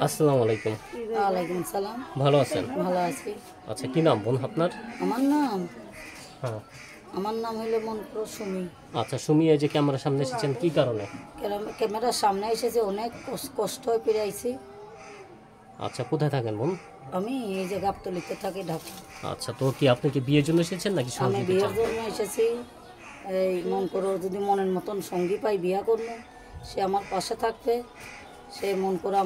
আসসালামু আলাইকুম। ওয়ালাইকুম সালাম। ভালো আছেন? ভালো আছি। আচ্ছা, কি নাম বোন আপনার? আমার নাম হ্যাঁ। আমার নাম হলো মনপুর সুমি। আচ্ছা, সুমি, এই যে ক্যামেরার সামনে এসেছেন কি কারণে? ক্যামেরার সামনে এসেছে, অনেক কষ্ট হয়ে পেরে আইছি। আচ্ছা, কোথায় থাকেন বোন? আমি এই যে গাবতলিতে থাকি, ঢাকা। আচ্ছা, তো কি আপনি কি বিয়ের জন্য এসেছেন নাকি আমি সহযোগিতা বিয়ের চান? জন্য এসেছি। এই মন করো, যদি মনের মতন সঙ্গী পাই বিয়া করবো, সে আমার পাশে থাকবে। সে মন করো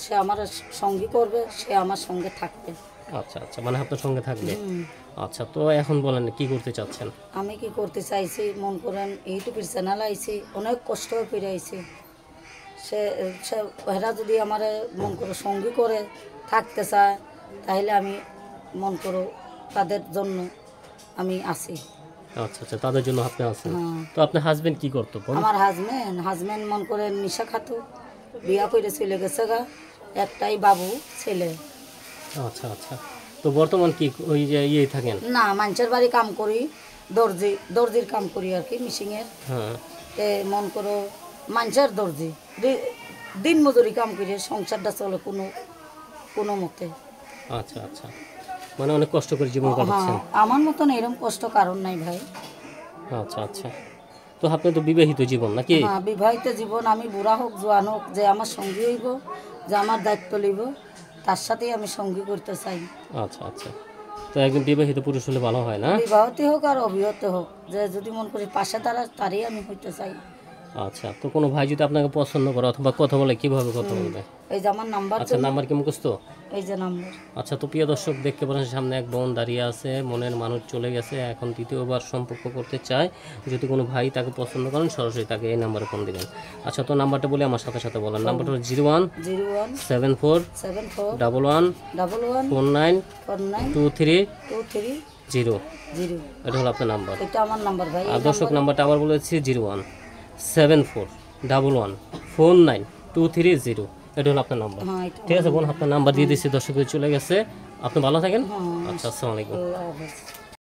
সে আমার সঙ্গী করবে, সে আমার সঙ্গে থাকবে। আচ্ছা আচ্ছা, মানে আপনার সঙ্গে থাকবে। হুম। আচ্ছা, তো এখন বলেন কি করতে চাচ্ছেন? আমি কি করতে চাইছি, মন করেন ইউটিউবের চ্যানেল আইছি, অনেক কষ্ট হয়ে ফিরে আইছি। সে সে এরা যদি আমার মন করো সঙ্গী করে থাকতে চায়, তাহলে আমি মন করো তাদের জন্য আমি আসি। আচ্ছা আচ্ছা, তাদের জন্য আপনি আছেন। হ্যাঁ। তো আপনার হাজবেন্ড কি করতো বোন? আমার হাজবেন্ড মন করে নিশা খাতো, বিয়া করে চলে গেছে গা, একটাই বাবু ছেলে। আচ্ছা আচ্ছা, তো বর্তমান কি ওই যে থাকেন? না, মানুষের বাড়ি কাম করি, দর্জির কাম করি আর কি, মিশিংয়ের। হ্যাঁ। মন করো মানুষের দর্জি, দিন মজুরি কাম করে সংসারটা চলে কোনো মতে। আচ্ছা আচ্ছা, মানে অনেক কষ্ট করে জীবন কাটাচ্ছেন। হ্যাঁ, আমার মতন এরকম কষ্ট কারণ নাই ভাই। আচ্ছা আচ্ছা, তো আপনি তো বিবাহিত জীবন নাকি? হ্যাঁ, বিবাহিত জীবন। আমি বুড়া হোক জোয়ান হোক, যে আমার সঙ্গী হইব, যে আমার দায়িত্ব লইব, তার সাথেই আমি সঙ্গী করতে চাই। আচ্ছা আচ্ছা, তো একজন বিবাহিত পুরুষ হলে ভালো হয় না? বিবাহত হোক আর অবিবাহিত হোক, যে যদি মন করি পাশে তারই আমি হইতে চাই। আচ্ছা, তো কোনো ভাই যদি আপনাকে পছন্দ করে অথবা কথা বলে, কিভাবে কথা বলবে? এই যে আমার নাম্বার, আচ্ছা, নাম্বার কি মুখস্থ? এই যে নাম্বার। আচ্ছা, তো প্রিয় দর্শক দেখতে পারেন সামনে এক বোন দাঁড়িয়ে আছে, মনের মানুষ চলে গেছে, এখন দ্বিতীয়বার সম্পর্ক করতে চায়। যদি কোনো ভাই তাকে পছন্দ করেন, সরাসরি তাকে এই নাম্বারে ফোন দিবেন। আচ্ছা, তো নাম্বারটা বলে আমার সাথে সাথে বলেন। নাম্বারটা হলো 0174114923 এটা হলো আপনার নাম্বার। এটা আমার নাম্বার ভাই। আর দর্শক নাম্বারটা আবার বলেছি 0174114923 এটা হলো আপনার নাম্বার। ঠিক আছে বোন, আপনার নাম্বার দিয়ে দিচ্ছি, দর্শক চলে গেছে। আপনি ভালো থাকেন। আচ্ছা, আসসালামু আলাইকুম।